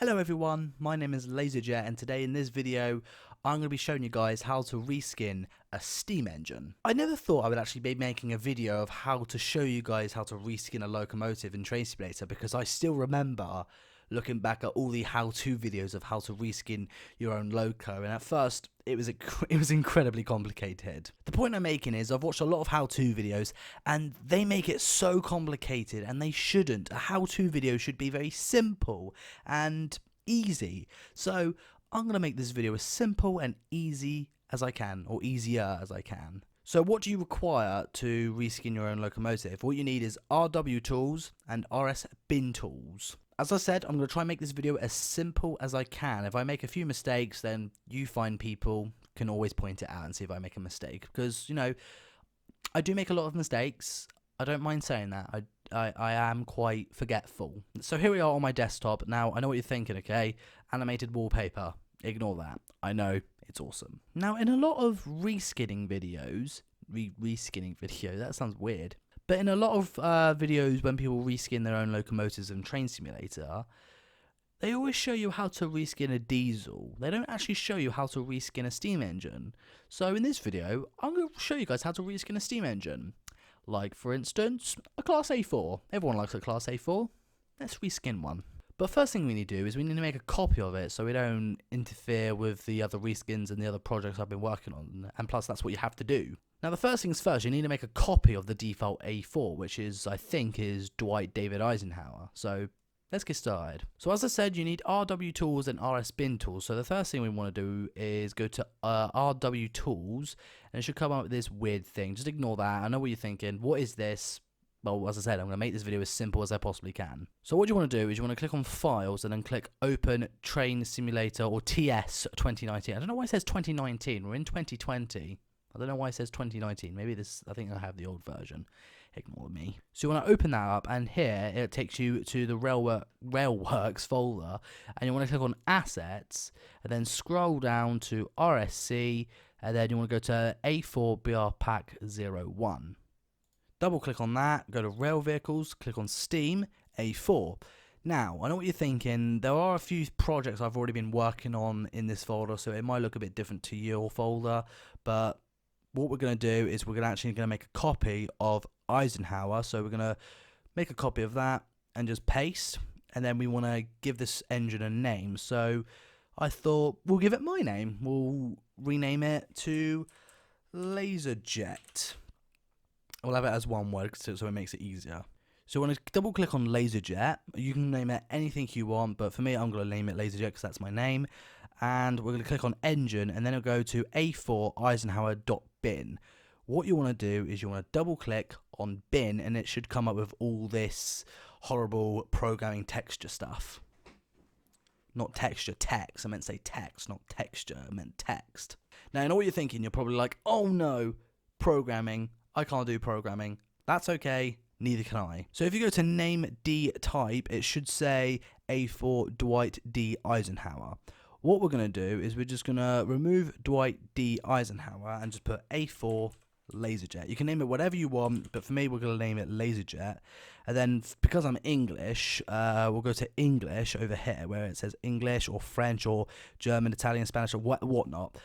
Hello everyone, my name is LAZERJET and today in this video I'm going to be showing you guys how to reskin a steam engine. I never thought I would actually be making a video of how to show you guys how to reskin a locomotive in Train Simulator, because I still remember looking back at all the how-to videos of how to reskin your own loco, and at first it was incredibly complicated. The point I'm making is I've watched a lot of how-to videos and they make it so complicated, and they shouldn't. A how-to video should be very simple and easy. So I'm going to make this video as simple and easy as I can, or easier as I can. So what do you require to reskin your own locomotive? What you need is RW tools and RS bin tools. As I said, I'm going to try and make this video as simple as I can. If I make a few mistakes, then you fine people can always point it out and see if I make a mistake. Because, you know, I do make a lot of mistakes. I don't mind saying that. I am quite forgetful. So here we are on my desktop. Now, I know what you're thinking, okay? Animated wallpaper. Ignore that. I know, it's awesome. Now, in a lot of reskinning videos, that sounds weird. But in a lot of videos when people reskin their own locomotives in Train Simulator, they always show you how to reskin a diesel. They don't actually show you how to reskin a steam engine. So in this video, I'm going to show you guys how to reskin a steam engine. Like, for instance, a Class A4. Everyone likes a Class A4. Let's reskin one. But first thing we need to do is we need to make a copy of it so we don't interfere with the other reskins and the other projects I've been working on. And plus, that's what you have to do. Now, the first things first, you need to make a copy of the default A4, which is, I think, is Dwight David Eisenhower. So let's get started. So as I said, you need RW tools and RS bin tools. So the first thing we want to do is go to RW tools, and it should come up with this weird thing. Just ignore that. I know what you're thinking. What is this? Well, as I said, I'm going to make this video as simple as I possibly can. So what you want to do is you want to click on Files and then click Open Train Simulator, or TS 2019. I don't know why it says 2019. We're in 2020. I don't know why it says 2019. Maybe this, I think I have the old version. Ignore me. So you want to open that up, and here it takes you to the Railworks folder, and you want to click on Assets, and then scroll down to RSC, and then you want to go to A4 BR Pack 01. Double click on that, go to Rail Vehicles, click on Steam, A4. Now, I know what you're thinking, there are a few projects I've already been working on in this folder, so it might look a bit different to your folder, but what we're going to do is we're actually going to make a copy of Eisenhower, so we're going to make a copy of that and just paste, and then we want to give this engine a name, so I thought we'll give it my name. We'll rename it to LAZERJET. We'll have it as one word so it makes it easier. So you want to double click on LAZERJET. You can name it anything you want, but for me I'm going to name it LAZERJET because that's my name. And we're going to click on Engine, and then it'll go to A4 Eisenhower.bin. What you want to do is you want to double click on bin, and it should come up with all this horrible programming texture stuff. Not texture, text. I meant to say text, not texture. I meant text. Now, I know what you're thinking. You're probably like, oh no, programming. I can't do programming. That's okay. Neither can I. So if you go to name D type, it should say A4 Dwight D Eisenhower. What we're going to do is we're just going to remove Dwight D Eisenhower and just put A4 LAZERJET. You can name it whatever you want, but for me, we're going to name it LAZERJET. And then because I'm English, we'll go to English over here where it says English or French or German, Italian, Spanish, or whatnot.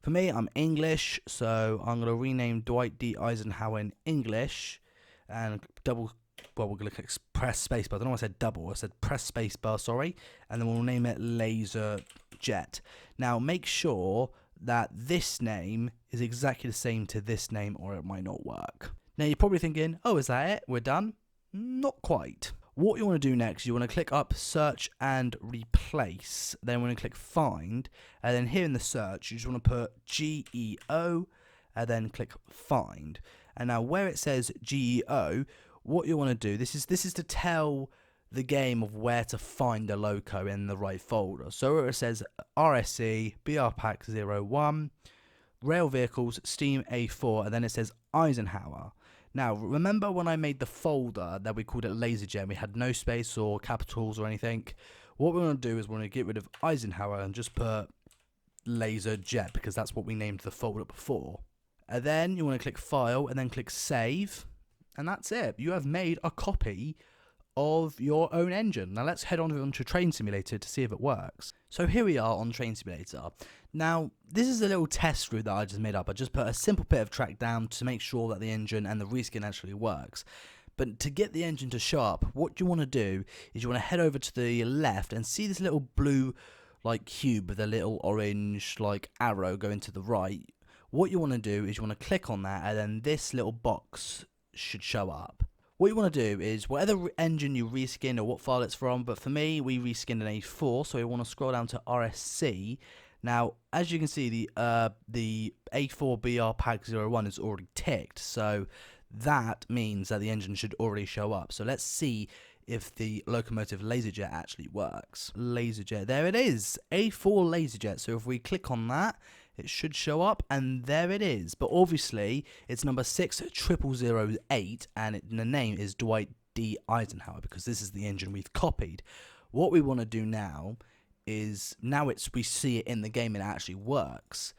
For me, I'm English, so I'm going to rename Dwight D Eisenhower in English and we're going to click press spacebar. I don't know why I said double. I said press spacebar, sorry. And then we'll name it LAZERJET. Now, make sure that this name is exactly the same to this name or it might not work. Now, you're probably thinking, oh, is that it? We're done? Not quite. What you want to do next, you want to click up Search and Replace. Then we're going to click Find. And then here in the search, you just want to put GEO and then click Find. And now where it says GEO, what you want to do, this is to tell the game of where to find a loco in the right folder. So where it says RSC, BR Pack 01, Rail Vehicles, Steam A4, and then it says Eisenhower. Now, remember when I made the folder that we called it LAZERJET, we had no space or capitals or anything? What we're going to do is we're going to get rid of Eisenhower and just put LAZERJET because that's what we named the folder before. And then you want to click File and then click Save. And that's it. You have made a copy of your own engine. Now let's head on to Train Simulator to see if it works. So here we are on Train Simulator. Now this is a little test route that I just made up. I just put a simple bit of track down to make sure that the engine and the reskin actually works. But to get the engine to show up, what you want to do is you want to head over to the left and see this little blue like cube with a little orange like arrow going to the right. What you want to do is you want to click on that, and then this little box should show up. What you want to do is whatever engine you reskin or what file it's from, but for me we reskinned an A4, so we want to scroll down to RSC. Now as you can see, the A4 BR Pack 01 is already ticked, so that means that the engine should already show up. So let's see if the locomotive LAZERJET actually works. LAZERJET, there it is, A4 LAZERJET. So if we click on that, it should show up, and there it is. But obviously it's number 60008, and the name is Dwight D. Eisenhower because this is the engine we've copied. What we want to do now is, we see it in the game and it actually works.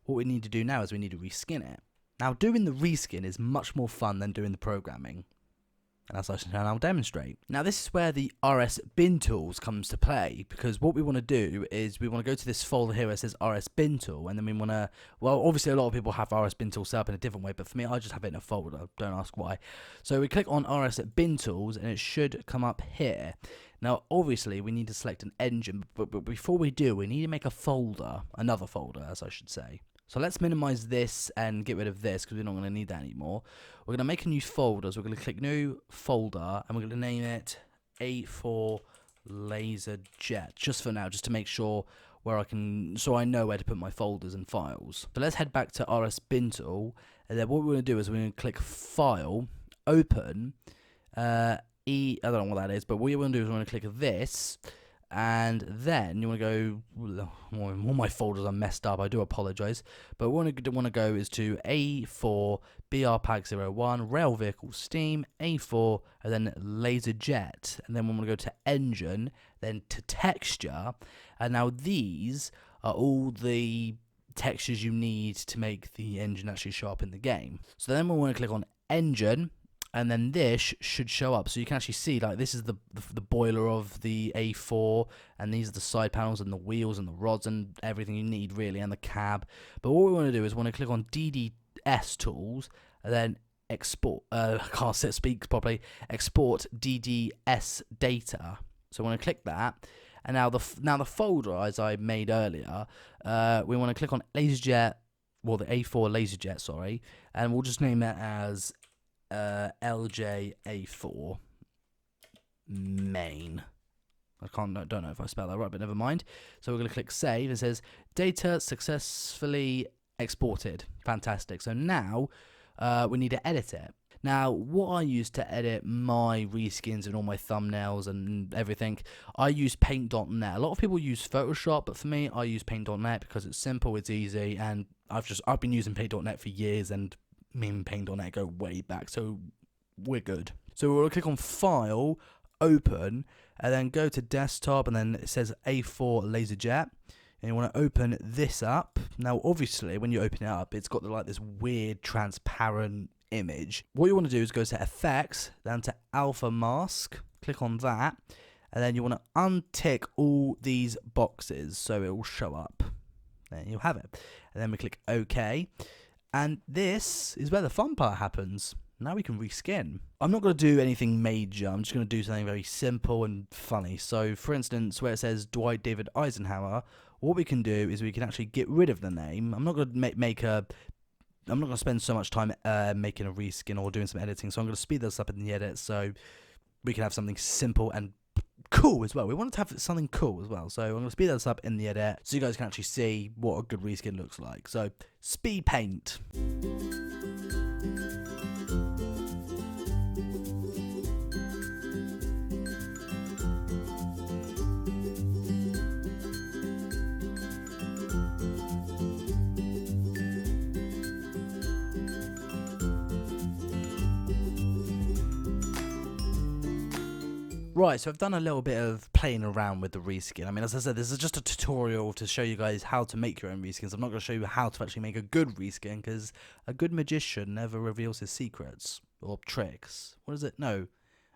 What we need to do now is we need to reskin it. Now doing the reskin is much more fun than doing the programming, and as I shall now demonstrate. Now this is where the RS bin tools comes to play, because what we want to do is we want to go to this folder here where it says RS bin tool, and then we want to, well obviously a lot of people have RS bin tool set up in a different way, but for me I just have it in a folder, don't ask why. So we click on RS bin tools and it should come up here. Now obviously we need to select an engine, but before we do we need to make a folder, another folder as I should say. So let's minimize this and get rid of this because we're not going to need that anymore. We're going to make a new folder. So we're going to click new folder and we're going to name it A4 LAZERJET just for now, just to make sure so I know where to put my folders and files. So let's head back to RS bin tool, and then what we're going to do is we're going to click File, Open, I don't know what that is, but what you're going to do is we're going to click this. And then you want to go, all my folders are messed up, I do apologise, but what we want to go is to A4 BR Pack 01, Rail Vehicle Steam, A4, and then LAZERJET, and then we want to go to Engine, then to Texture, and now these are all the textures you need to make the engine actually show up in the game. So then we want to click on Engine, and then this should show up, so you can actually see like this is the boiler of the A4, and these are the side panels and the wheels and the rods and everything you need really, and the cab. But what we want to do is we want to click on DDS tools and then export. I can't speak properly. Export DDS data. So I want to click that, and now the folder as I made earlier, we want to click on LAZERJET, well the A4 LAZERJET, sorry, and we'll just name it as LJA4 main. Don't know if I spelled that right, but never mind. So we're going to click save. It says data successfully exported. Fantastic. So now we need to edit it. Now what I use to edit my reskins and all my thumbnails and everything, I use paint.net. A lot of people use Photoshop, but for me I use paint.net because it's simple, it's easy, and I've been using paint.net for years, and me and paint.net go way back, so we're good. So we'll click on File, Open, and then go to Desktop, and then it says A4 LAZERJET, and you want to open this up. Now obviously when you open it up, it's got like this weird transparent image. What you want to do is go to Effects, down to Alpha Mask, click on that, and then you want to untick all these boxes so it will show up. There you have it. And then we click OK. And this is where the fun part happens. Now we can reskin. I'm not going to do anything major. I'm just going to do something very simple and funny. So, for instance, where it says Dwight David Eisenhower, what we can do is we can actually get rid of the name. I'm not going to I'm not going to spend so much time making a reskin or doing some editing. So I'm going to speed this up in the edit so we can have something simple and cool as well. We want to have something cool as well, so I'm going to speed this up in the edit so you guys can actually see what a good reskin looks like. So speed paint. Right, so I've done a little bit of playing around with the reskin. I mean, as I said, this is just a tutorial to show you guys how to make your own reskins. I'm not going to show you how to actually make a good reskin, because a good magician never reveals his secrets or tricks. What is it? No.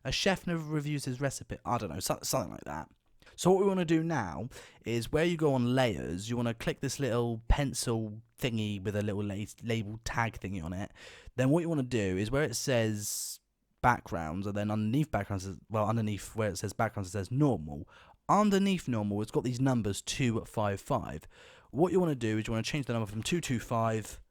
A chef never reviews his recipe. I don't know, something like that. So what we want to do now is where you go on layers, you want to click this little pencil thingy with a little label tag thingy on it. Then what you want to do is where it says backgrounds, and then underneath backgrounds, well, underneath where it says backgrounds, it says normal. Underneath normal, it's got these numbers 255. What you want to do is you want to change the number from 225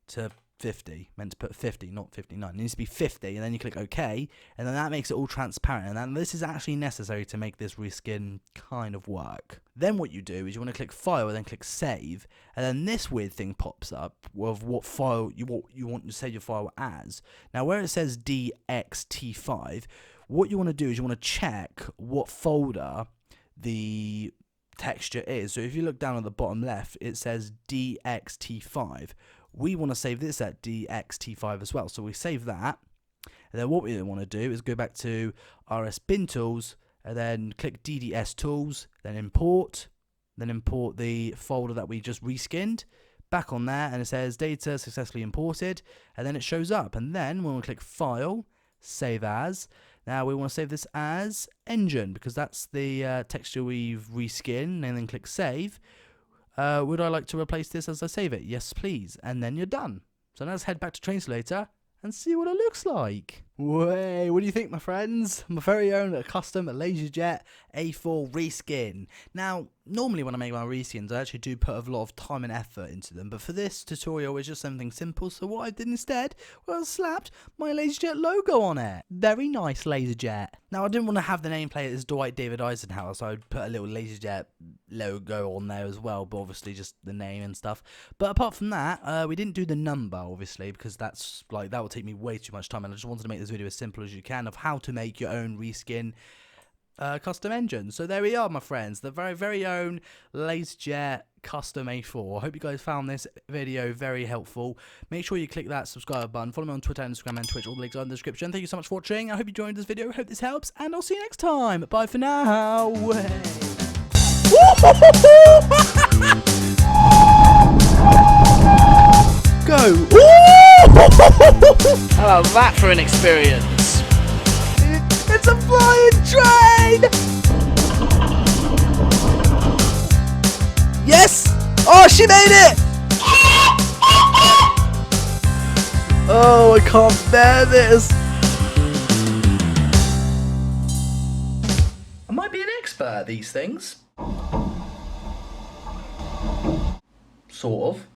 to 50. Meant to put 50, not 59. It needs to be 50, and then you click OK, and then that makes it all transparent. And then this is actually necessary to make this reskin kind of work. Then what you do is you want to click File, and then click Save, and then this weird thing pops up of what file you want to save your file as. Now, where it says DXT5, what you want to do is you want to check what folder the texture is. So if you look down at the bottom left, it says DXT5. We want to save this at DXT5 as well. So we save that. And then what we want to do is go back to RS bin tools and then click DDS tools, then import the folder that we just reskinned. Back on there, and it says data successfully imported, and then it shows up. And then we want to click File, Save As. Now we want to save this as engine because that's the texture we've reskinned, and then click Save. Would I like to replace this as I save it? Yes, please. And then you're done. So now let's head back to Train Simulator and see what it looks like. Way, what do you think, my friends? My very own custom LAZERJET A4 reskin. Now, normally when I make my reskins, I actually do put a lot of time and effort into them, but for this tutorial, it's just something simple, so what I did instead was slapped my LAZERJET logo on it. Very nice, LAZERJET. Now, I didn't want to have the nameplate as Dwight David Eisenhower, so I'd put a little LAZERJET logo on there as well, but obviously just the name and stuff. But apart from that, we didn't do the number, obviously, because that's like, that would take me way too much time, and I just wanted to make this video as simple as you can of how to make your own reskin custom engine. So there we are, my friends, the very own LAZERJET custom A4. I hope you guys found this video very helpful. Make sure you click that subscribe button. Follow me on Twitter, Instagram, and Twitch. All the links are in the description. Thank you so much for watching. I hope you enjoyed this video. I hope this helps, and I'll see you next time. Bye for now. Go. How about that for an experience? It's a flying train! Yes! Oh, she made it! Oh, I can't bear this. I might be an expert at these things. Sort of.